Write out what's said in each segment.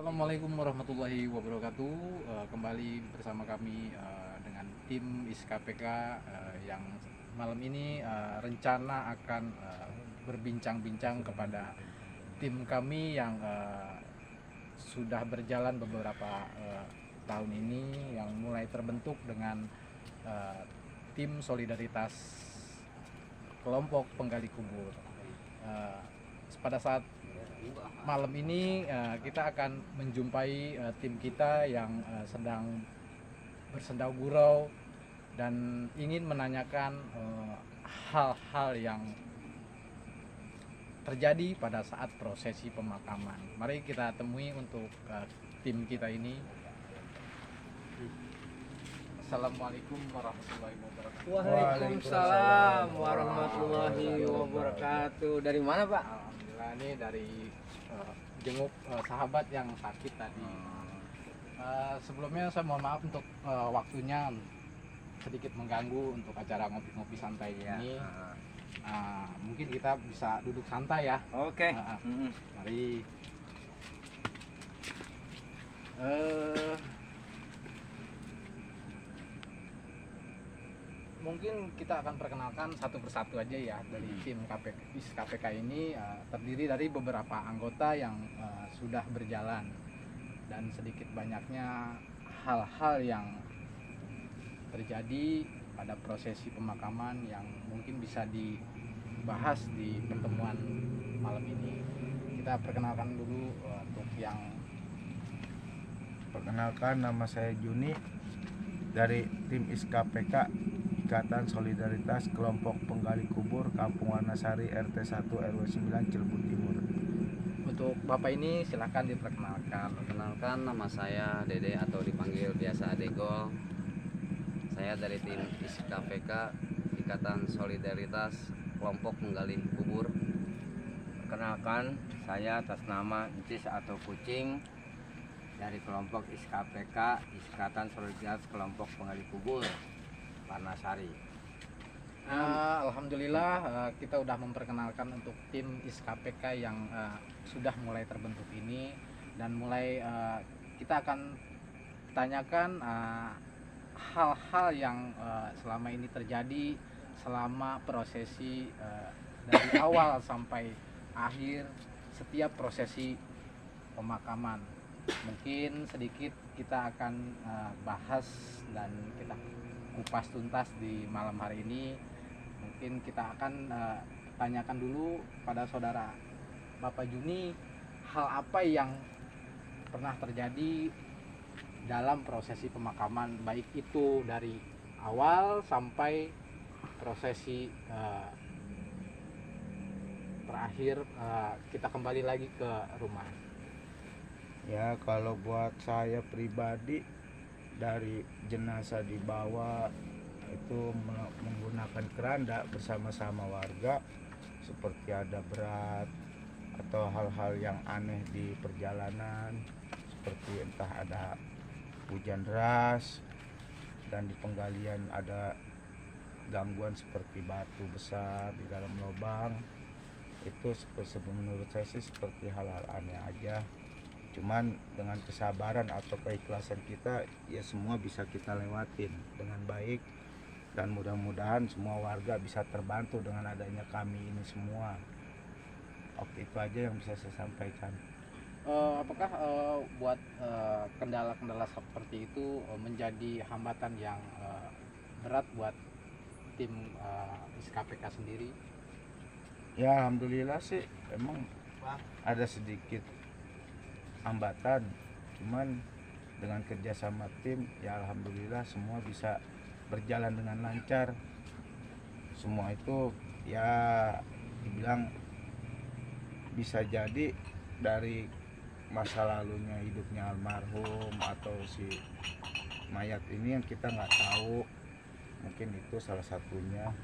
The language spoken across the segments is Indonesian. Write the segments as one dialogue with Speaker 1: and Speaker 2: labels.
Speaker 1: Assalamualaikum warahmatullahi wabarakatuh. Kembali bersama kami dengan tim ISKPK yang malam ini rencana akan berbincang-bincang kepada tim kami yang sudah berjalan beberapa tahun ini, yang mulai terbentuk dengan uh, tim solidaritas kelompok penggali kubur. Uh, Pada saat malam ini kita akan menjumpai tim kita yang sedang bersenda gurau dan ingin menanyakan hal-hal yang terjadi pada saat prosesi pemakaman. Mari kita temui untuk tim kita ini. Assalamualaikum warahmatullahi wabarakatuh.
Speaker 2: Waalaikumsalam warahmatullahi wabarakatuh. Dari mana, Pak?
Speaker 1: Alhamdulillah, ini dari jenguk sahabat yang sakit tadi. Sebelumnya saya mohon maaf untuk waktunya sedikit mengganggu untuk acara ngopi-ngopi santai ini. Mungkin kita bisa duduk santai ya.
Speaker 2: Oke.
Speaker 1: Mari. Mungkin kita akan perkenalkan satu persatu aja ya. Dari tim KPK ini terdiri dari beberapa anggota yang sudah berjalan, dan sedikit banyaknya hal-hal yang terjadi pada prosesi pemakaman yang mungkin bisa dibahas di pertemuan malam ini. Kita perkenalkan dulu untuk yang
Speaker 3: Perkenalkan, nama saya Juni dari tim ISKPK, Ikatan Solidaritas Kelompok Penggali Kubur Kampung Wanasari RT 1 RW 9 Cirebon Timur.
Speaker 1: Untuk Bapak ini silahkan diperkenalkan.
Speaker 4: Perkenalkan, nama saya Dede atau dipanggil biasa Adegol. Saya dari tim ISKPK, Ikatan Solidaritas Kelompok Penggali Kubur.
Speaker 2: Perkenalkan, saya atas nama Encis atau Kucing dari kelompok ISKPK, Ikatan Solidaritas Kelompok Penggali Kubur Wanasari.
Speaker 1: Alhamdulillah kita udah memperkenalkan untuk tim ISKPK yang sudah mulai terbentuk ini, dan mulai kita akan tanyakan hal-hal yang selama ini terjadi selama prosesi dari awal sampai akhir setiap prosesi pemakaman. Mungkin sedikit kita akan bahas dan kita kupas tuntas di malam hari ini. Mungkin kita akan tanyakan dulu pada saudara Bapak Juni, hal apa yang pernah terjadi dalam prosesi pemakaman, baik itu dari awal sampai prosesi terakhir kita kembali lagi ke rumah.
Speaker 3: Ya, kalau buat saya pribadi, dari jenazah dibawa itu menggunakan keranda bersama-sama warga, seperti ada berat atau hal-hal yang aneh di perjalanan, seperti entah ada hujan deras, dan di penggalian ada gangguan seperti batu besar di dalam lubang. Itu menurut saya sih seperti hal-hal aneh aja. Cuman dengan kesabaran atau keikhlasan kita, ya semua bisa kita lewatin dengan baik, dan mudah-mudahan semua warga bisa terbantu dengan adanya kami ini semua. Oke, itu aja yang bisa saya sampaikan.
Speaker 1: Apakah buat kendala-kendala seperti itu menjadi hambatan yang berat buat tim ISKPK sendiri?
Speaker 3: Ya, alhamdulillah sih emang ada sedikit hambatan, cuman dengan kerjasama tim ya alhamdulillah semua bisa berjalan dengan lancar. Semua itu ya dibilang bisa jadi dari masa lalunya hidupnya almarhum atau si mayat ini yang kita nggak tahu, mungkin itu salah satunya.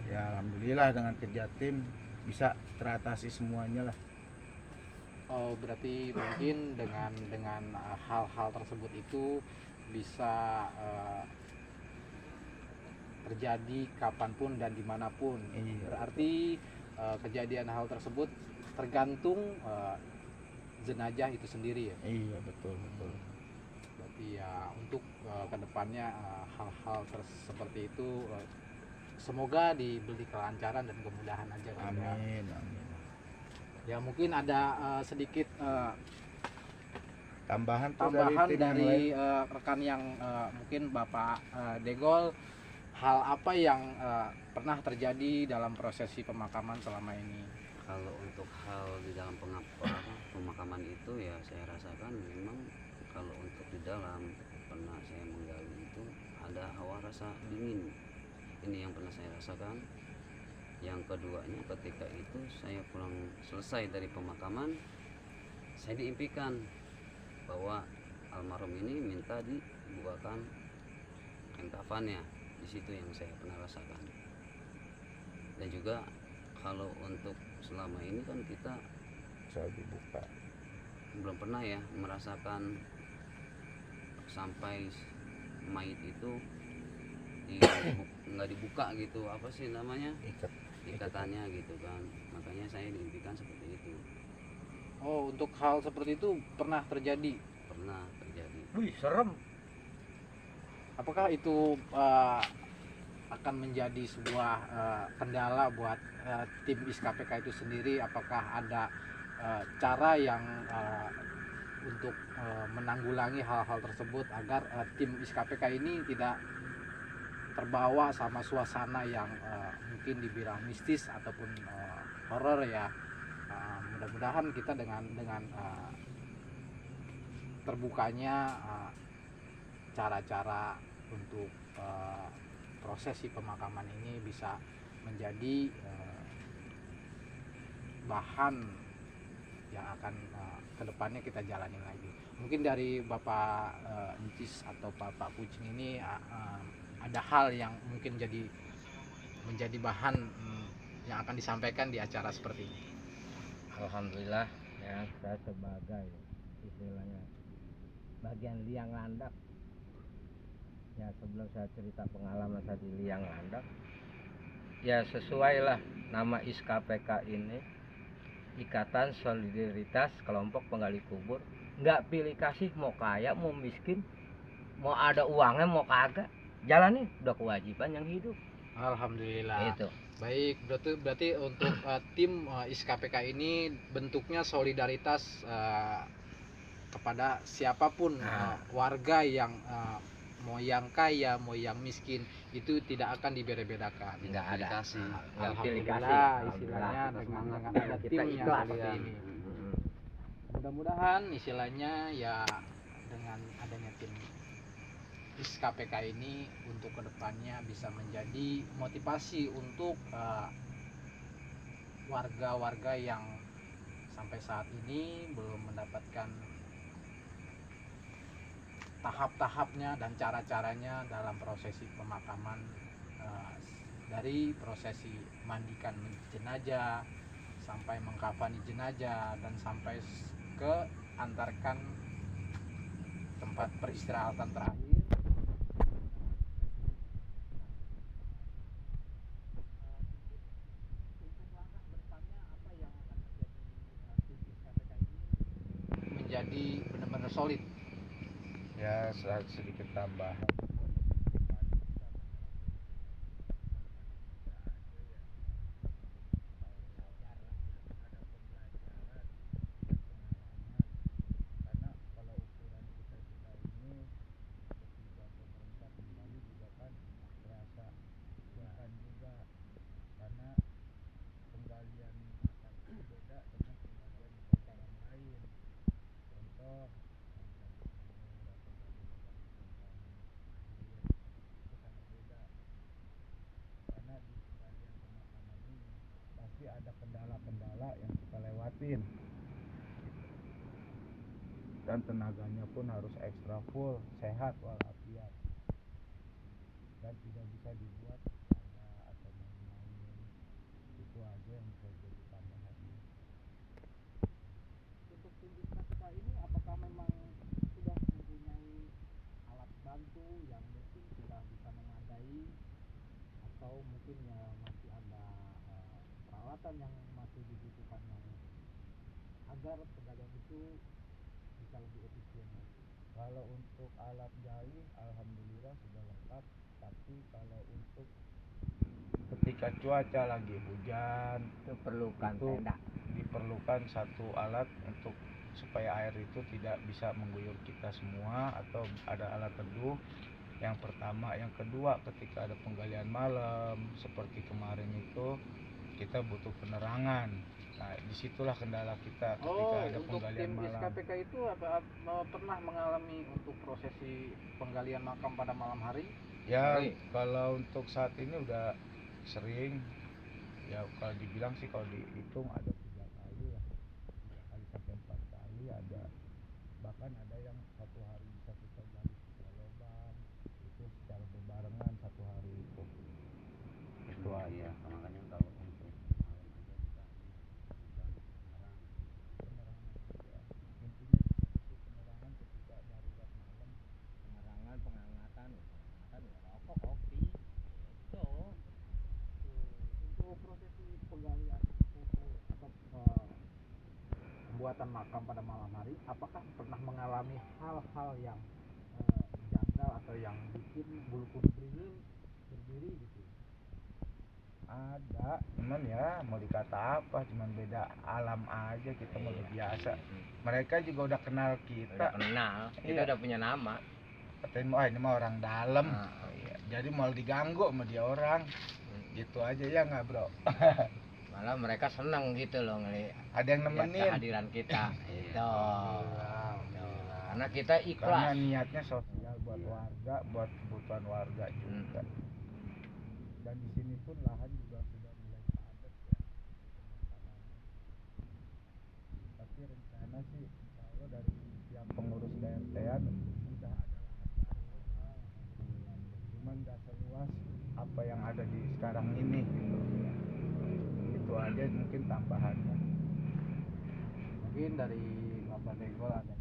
Speaker 3: Ya alhamdulillah dengan kerja tim bisa teratasi semuanya lah.
Speaker 1: Oh, berarti mungkin dengan hal-hal tersebut itu bisa terjadi kapanpun dan dimanapun.
Speaker 3: Iya.
Speaker 1: Berarti kejadian hal tersebut tergantung jenazah itu sendiri ya.
Speaker 3: Iya, betul betul.
Speaker 1: Berarti ya untuk kedepannya hal-hal seperti itu semoga diberi kelancaran dan kemudahan aja Kang, ya.
Speaker 3: Amin amin.
Speaker 1: Ya mungkin ada sedikit
Speaker 3: Tambahan
Speaker 1: tambahan
Speaker 3: tim yang lain.
Speaker 1: dari rekan yang mungkin Bapak Degol, hal apa yang pernah terjadi dalam prosesi pemakaman selama ini?
Speaker 4: Kalau untuk hal di dalam pemakaman itu ya saya rasakan memang kalau untuk di dalam pernah saya menggali itu ada hawa rasa dingin. Ini yang pernah saya rasakan. Yang keduanya ketika itu saya pulang selesai dari pemakaman, saya diimpikan bahwa almarhum ini minta dibukakan kain kafannya. Di situ yang saya pernah rasakan. Dan juga kalau untuk selama ini kan kita
Speaker 3: Bisa dibuka.
Speaker 4: belum pernah ya merasakan sampai mayit itu nggak dibuka gitu, apa sih namanya,
Speaker 3: Ikat.
Speaker 4: ikatannya gitu kan. Makanya saya diimpikan seperti itu.
Speaker 1: Oh, untuk hal seperti itu pernah terjadi.
Speaker 4: Pernah terjadi.
Speaker 3: Wih, serem.
Speaker 1: Apakah itu akan menjadi sebuah kendala buat tim ISKPK itu sendiri? Apakah ada cara yang untuk menanggulangi hal-hal tersebut agar tim ISKPK ini tidak terbawa sama suasana yang mungkin dibilang mistis ataupun horor ya? Mudah-mudahan kita dengan terbukanya cara-cara untuk prosesi pemakaman ini bisa menjadi bahan yang akan kedepannya kita jalani lagi. Mungkin dari Bapak Encis atau Bapak Kucing ini ada hal yang mungkin menjadi bahan yang akan disampaikan di acara seperti ini.
Speaker 2: Alhamdulillah ya, saya sebagai istilahnya bagian liang landak ya. Sebelum saya cerita pengalaman saya di liang landak ya, sesuai lah nama ISKPK ini, Ikatan Solidaritas Kelompok Penggali Kubur. Nggak pilih kasih mau kaya mau miskin, mau ada uangnya mau kagak, jalani udah kewajiban yang hidup.
Speaker 1: Alhamdulillah.
Speaker 2: Itu
Speaker 1: Baik, berarti untuk tim ISKPK ini bentuknya solidaritas kepada siapapun warga yang mau yang kaya mau yang miskin, itu tidak akan dibeda-bedakan.
Speaker 2: nggak ada
Speaker 4: Kasih.
Speaker 1: Alhamdulillah, istilahnya dengan ada tim yang
Speaker 2: ikhlas.
Speaker 1: seperti ini. Mudah-mudahan istilahnya ya dengan adanya tim ISKPK ini untuk kedepannya bisa menjadi motivasi untuk warga-warga yang sampai saat ini belum mendapatkan tahap-tahapnya dan cara-caranya dalam prosesi pemakaman, dari prosesi mandikan jenazah sampai mengkafani jenazah dan sampai ke antarkan tempat peristirahatan terakhir. Untuk langkah berdepannya apa yang akan terjadi tim ISKPK ini menjadi benar-benar solid?
Speaker 3: Ya, sedikit tambahan. Karena kalau ukuran kita juga ini ketiga atau berempat kembali juga kan terasa bukan juga, karena penggalian makam itu beda dengan penggalian makam yang lain. Contoh itu sangat beda, karena di penggalian pemakaman ini pasti ada kendala-kendala yang kita lewatin, dan tenaganya pun harus ekstra full, sehat walafiat, dan tidak bisa dibuat ada atau main-main. Itu aja yang bisa jadi tambahannya.
Speaker 1: Untuk tim ISKPK ini apakah memang sudah mempunyai alat bantu yang mungkin sudah bisa memadai, atau mungkin ya masih ada peralatan yang masih dibutuhkan yang agar penggalian
Speaker 3: itu bisa lebih efisien lagi. Kalau untuk alat gali, alhamdulillah sudah lengkap. Tapi kalau untuk ketika cuaca lagi hujan,
Speaker 2: Itu perlukan
Speaker 3: itu
Speaker 2: tenda.
Speaker 3: diperlukan satu alat untuk supaya air itu tidak bisa mengguyur kita semua, atau ada alat teduh. Yang pertama, yang kedua, ketika ada penggalian malam seperti kemarin itu kita butuh penerangan. Nah, disitulah kendala kita ketika ada
Speaker 1: Untuk
Speaker 3: penggalian
Speaker 1: tim
Speaker 3: malam.
Speaker 1: ISKPK itu pernah mengalami untuk prosesi penggalian makam pada malam hari?
Speaker 3: Ya,
Speaker 2: Sering.
Speaker 3: kalau untuk saat ini udah sering. Ya, kalau dibilang sih, kalau dihitung ada 3 kali lah, 3 kali sampai 4 kali ada. Bahkan ada yang satu hari bisa kita gali 3 lubang, itu secara berbarengan satu hari itu. Itu aja.
Speaker 4: Iya, makanya kalau untuk malam aja kita butuhkan penerang.
Speaker 3: Penerangan aja. Intinya itu penerangan ketika darurat malam.
Speaker 2: Penerangan, pengangatan ya rokok, kopi. Itu.
Speaker 1: Untuk prosesi penggalian kubur atau pembuatan makam pada malam hari, apakah pernah mengalami hal-hal yang janggal atau yang bikin bulu kuduk beringin berdiri gitu?
Speaker 3: Ada, cuman ya mau dikata apa, cuman beda alam aja, kita mau udah biasa. Mereka juga udah kenal kita.
Speaker 2: Udah kenal, kita
Speaker 3: Iya.
Speaker 2: udah punya nama.
Speaker 3: Katanya mau ini mah orang dalam.
Speaker 2: Nah,
Speaker 3: Iya. Jadi mau diganggu sama dia orang. Gitu aja ya nggak bro?
Speaker 2: malah mereka senang gitu loh ngelihat
Speaker 3: Ada yang nemenin.
Speaker 2: kehadiran kita. Itu.
Speaker 3: Alhamdulillah.
Speaker 2: Karena kita
Speaker 3: Karena
Speaker 2: ikhlas.
Speaker 3: niatnya sosial buat warga, buat kebutuhan warga juga. Dan di sini pun lahan juga sudah mulai padat ya pemakamannya. Tapi rencana sih insya Allah dari pihak pengurus KRT-an udah ada lahan baru. Cuman nggak seluas apa yang ada di sekarang ini gitu. Itu aja mungkin tambahannya.
Speaker 1: Mungkin dari Bapak Degol ada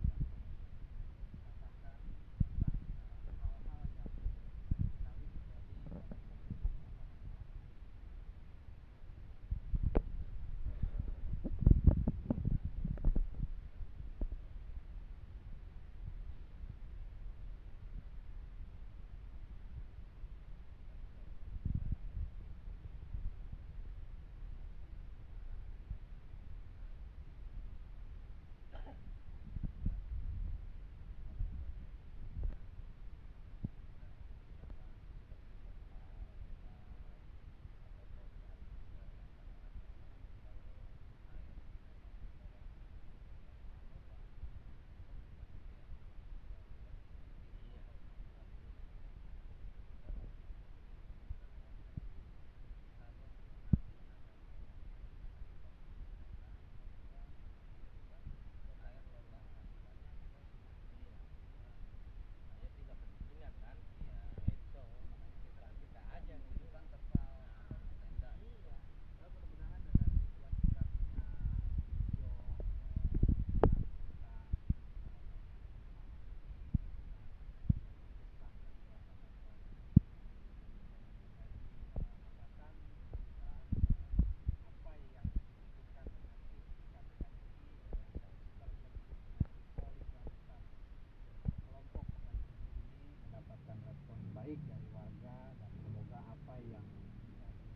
Speaker 1: mendapatkan respon baik dari warga, dan semoga apa yang menjadi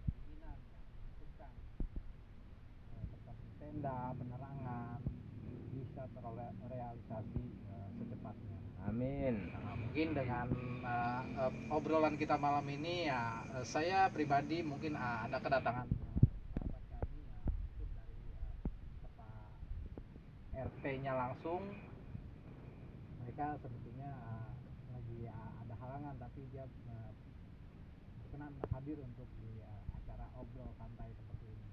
Speaker 1: keinginan yang dibutuhkan seperti tenda, penerangan bisa terrealisasi secepatnya.
Speaker 2: Amin.
Speaker 1: Mungkin dengan obrolan kita malam ini ya, saya pribadi mungkin ada kedatangan sahabat kami ya, mungkin dari Bapak RT-nya langsung. Mereka sebetulnya lagi ada halangan, tapi dia berkenan hadir untuk di acara obrol santai seperti ini.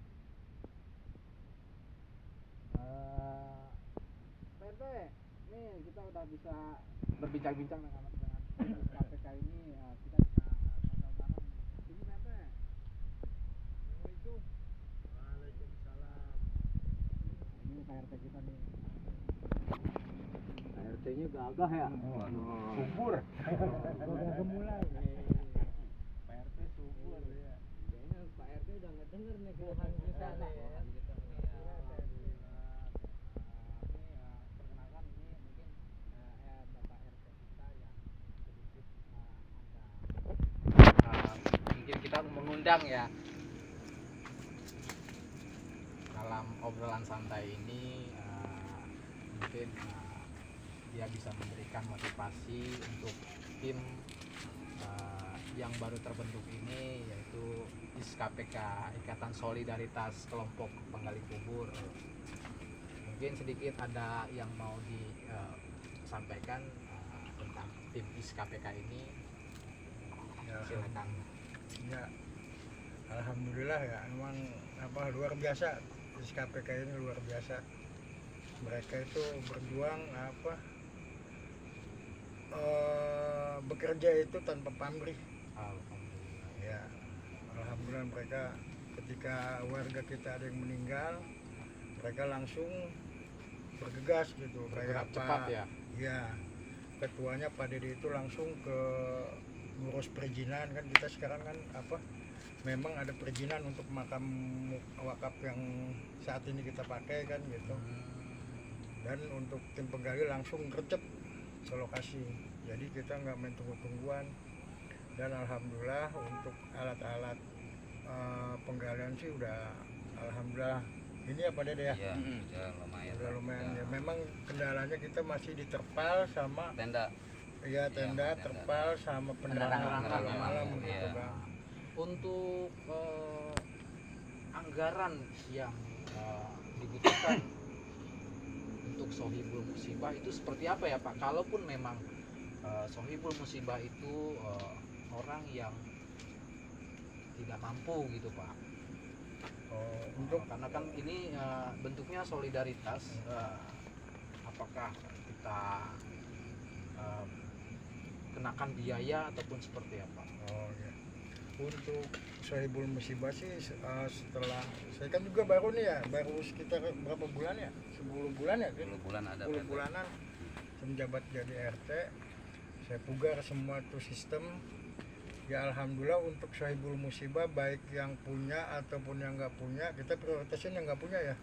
Speaker 1: Pak RT, nih kita udah bisa berbincang-bincang dengan KPK ini, kita bisa ngobrol bareng. Ini Pak RT. Assalamualaikum.
Speaker 3: Waalaikumsalam.
Speaker 1: Ini Pak RT kita nih. RT-nya gagah ya.
Speaker 3: Subur.
Speaker 1: Udah gemulai. Pak RT subur ya.
Speaker 2: Kayaknya Pak RT udah ngedenger nih keluhan kita nih.
Speaker 1: undang ya dalam obrolan santai ini. Mungkin dia bisa memberikan motivasi untuk tim yang baru terbentuk ini, yaitu ISKPK, Ikatan Solidaritas Kelompok Penggali Kubur. Mungkin sedikit ada yang mau disampaikan tentang tim ISKPK ini.
Speaker 5: Ya,
Speaker 1: Silakan.
Speaker 5: ya, alhamdulillah ya, emang luar biasa. KPK ini luar biasa. Mereka itu berjuang bekerja itu tanpa pamrih.
Speaker 1: Alhamdulillah.
Speaker 5: Ya, alhamdulillah mereka ketika warga kita ada yang meninggal, mereka langsung bergegas gitu.
Speaker 1: Bergerak
Speaker 5: Kayak
Speaker 1: cepat ya.
Speaker 5: Ya, ketuanya Pak Dede itu langsung ke ngurus perizinan kan. Kita sekarang kan memang ada perizinan untuk makam wakaf yang saat ini kita pakai kan gitu. Dan untuk tim penggali langsung gercep ke lokasi, jadi kita nggak main tunggu-tungguan. Dan alhamdulillah untuk alat-alat penggalian sih udah alhamdulillah ini apa Dede ya?
Speaker 4: Iya, udah lumayan.
Speaker 5: Udah lumayan
Speaker 4: Udah.
Speaker 5: ya. Memang kendalanya kita masih di terpal sama
Speaker 4: Tenda.
Speaker 5: ya tenda,
Speaker 4: tenda.
Speaker 5: terpal sama penerangan
Speaker 1: Penerangan
Speaker 5: malam
Speaker 4: iya.
Speaker 5: gitu Bang.
Speaker 1: Untuk anggaran yang dibutuhkan untuk Sohibul Musibah itu seperti apa ya Pak? Kalaupun memang Sohibul Musibah itu orang yang tidak mampu gitu Pak.
Speaker 5: Untuk
Speaker 1: Karena kan ini bentuknya solidaritas. Apakah kita kenakan biaya ataupun seperti apa?
Speaker 5: ya. Untuk Sohibul Musibah sih setelah saya kan juga baru nih ya, baru sekitar berapa bulan ya? 10 bulan ya?
Speaker 4: 10 bulan ada
Speaker 5: 10
Speaker 4: PT.
Speaker 5: bulanan menjabat jadi RT. Saya pugar semua tuh sistem. Ya alhamdulillah untuk Sohibul Musibah baik yang punya ataupun yang nggak punya, kita prioritasin yang nggak punya ya.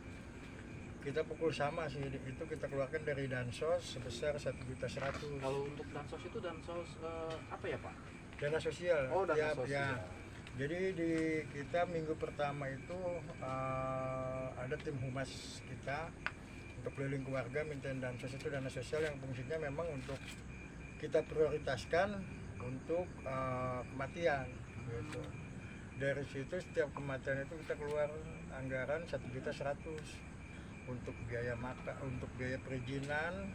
Speaker 5: Kita pukul sama sih, itu kita keluarkan dari Dansos sebesar 1.100.000.
Speaker 1: Kalau untuk dansos itu dansos apa ya Pak?
Speaker 5: Dana sosial.
Speaker 1: Oh, dana
Speaker 5: Ya,
Speaker 1: sosial.
Speaker 5: Jadi di kita minggu pertama itu ada tim humas kita untuk keliling keluarga mintain dansos, itu dana sosial yang fungsinya memang untuk kita prioritaskan untuk kematian gitu. Dari situ setiap kematian itu kita keluar anggaran 1.100.000 untuk biaya untuk biaya perizinan,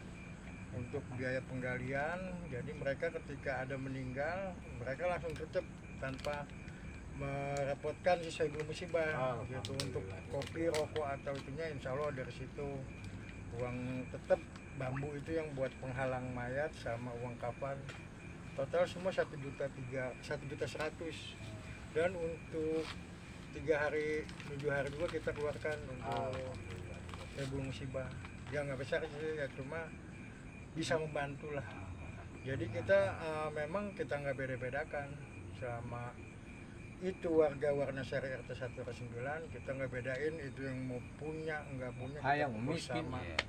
Speaker 5: untuk biaya penggalian. Jadi mereka ketika ada meninggal, mereka langsung gercep tanpa merepotkan si Sohibul Musibah gitu. Untuk kopi, rokok atau itunya insya Allah dari situ. Uang tetap bambu itu yang buat penghalang mayat sama uang kafan. Total semua 1.100.000. Dan untuk 7 hari juga kita keluarkan untuk Sohibul Musibah. Ya nggak besar sih ya, cuma bisa membantu lah. Jadi kita memang kita nggak beda-bedakan sama itu warga Warnasari RT 1 RT 9, kita nggak bedain itu yang mau punya nggak punya,
Speaker 2: Yang
Speaker 5: kita
Speaker 2: miskin.
Speaker 5: sama.
Speaker 4: Iya.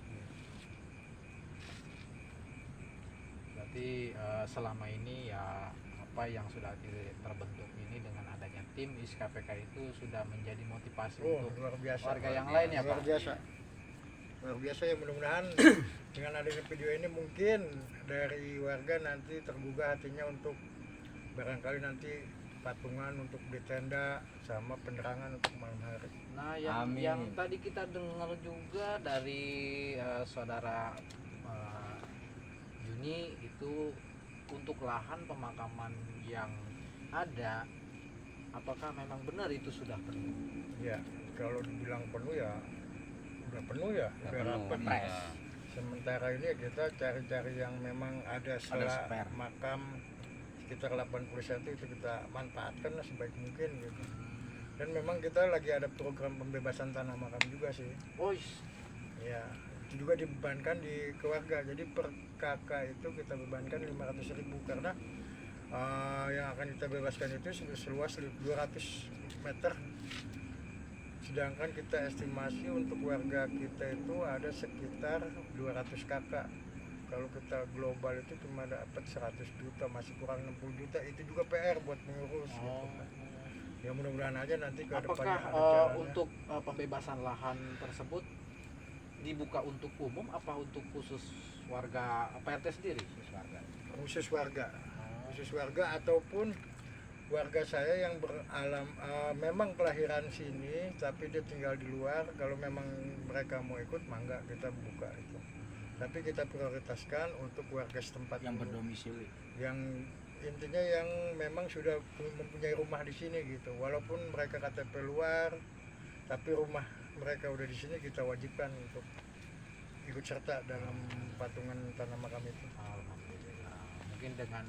Speaker 1: Berarti selama ini ya apa yang sudah terbentuk ini dengan adanya tim ISKPK itu sudah menjadi motivasi untuk
Speaker 5: Luar biasa.
Speaker 1: warga yang lain ya
Speaker 5: Luar
Speaker 1: Pak?
Speaker 5: biasa. Luar biasa ya, mudah-mudahan dengan adanya video ini mungkin dari warga nanti tergugah hatinya untuk barangkali nanti patungan untuk di tenda sama penerangan untuk malam hari.
Speaker 1: Nah,
Speaker 2: Amin.
Speaker 1: yang tadi kita dengar juga dari saudara Juni itu untuk lahan pemakaman yang ada, apakah memang benar itu sudah penuh?
Speaker 5: Ya, kalau dibilang penuh ya udah penuh ya,
Speaker 4: Udah
Speaker 5: udah
Speaker 4: penuh,
Speaker 5: rapet.
Speaker 4: iya.
Speaker 5: Sementara ini kita cari-cari yang memang ada
Speaker 2: spare.
Speaker 5: makam sekitar 81 itu kita manfaatkan lah sebaik mungkin gitu. Dan memang kita lagi ada program pembebasan tanah makam juga sih.
Speaker 1: Oh,
Speaker 5: Ya, itu juga dibebankan di keluarga. Jadi per kakak itu kita bebankan 500.000 karena yang akan kita bebaskan itu seluas 200 meter. Sedangkan kita estimasi untuk warga kita itu ada sekitar 200 kakak. Kalau kita global itu cuma dapat 100 juta, masih kurang 60 juta. Itu juga PR buat pengurus.
Speaker 1: oh.
Speaker 5: Gitu. Ya mudah-mudahan aja nanti ke
Speaker 1: Apakah
Speaker 5: depannya ada jalannya.
Speaker 1: untuk pembebasan lahan tersebut dibuka untuk umum apa untuk khusus warga PRT sendiri?
Speaker 5: khusus warga ataupun warga saya yang memang kelahiran sini tapi dia tinggal di luar. Kalau memang mereka mau ikut mangga, kita buka itu, tapi kita prioritaskan untuk warga setempat
Speaker 3: yang
Speaker 5: dulu.
Speaker 3: berdomisili.
Speaker 5: Yang intinya yang memang sudah mempunyai rumah di sini gitu, walaupun mereka KTP luar tapi rumah mereka udah di sini, kita wajibkan untuk ikut serta dalam patungan tanah makam itu.
Speaker 1: Alhamdulillah. Mungkin dengan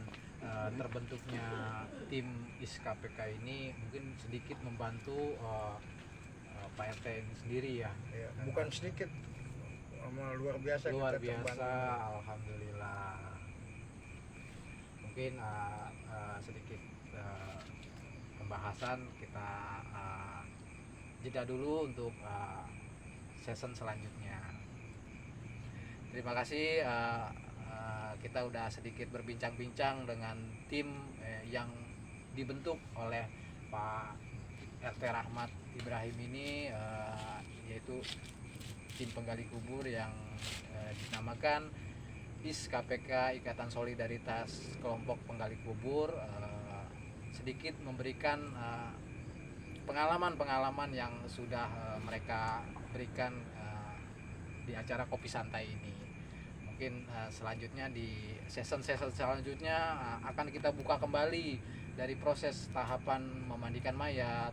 Speaker 1: terbentuknya tim ISKPK ini mungkin sedikit membantu Pak RT ini sendiri ya.
Speaker 5: Ya, bukan sedikit, luar biasa.
Speaker 1: Luar
Speaker 5: kita
Speaker 1: biasa,
Speaker 5: terbantu.
Speaker 1: alhamdulillah. Mungkin sedikit pembahasan kita jeda dulu untuk season selanjutnya. Terima kasih, kita udah sedikit berbincang-bincang dengan tim yang dibentuk oleh Pak RT Rahmat Ibrahim ini, yaitu tim penggali kubur yang dinamakan ISKPK, Ikatan Solidaritas Kelompok Penggali Kubur, sedikit memberikan pengalaman-pengalaman yang sudah mereka berikan di acara Kopi Santai ini. Mungkin selanjutnya di season-season selanjutnya akan kita buka kembali dari proses tahapan memandikan mayat,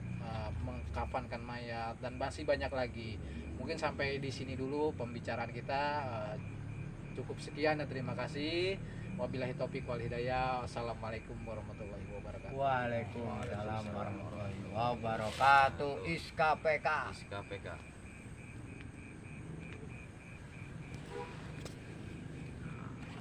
Speaker 1: mengkafankan mayat, dan masih banyak lagi. Mungkin sampai di sini dulu pembicaraan kita. Cukup sekian dan terima kasih. Wabillahi taufiq wal hidayah. Wassalamualaikum warahmatullahi wabarakatuh.
Speaker 2: Waalaikumsalam warahmatullahi wabarakatuh. ISKPK.
Speaker 4: SKPK.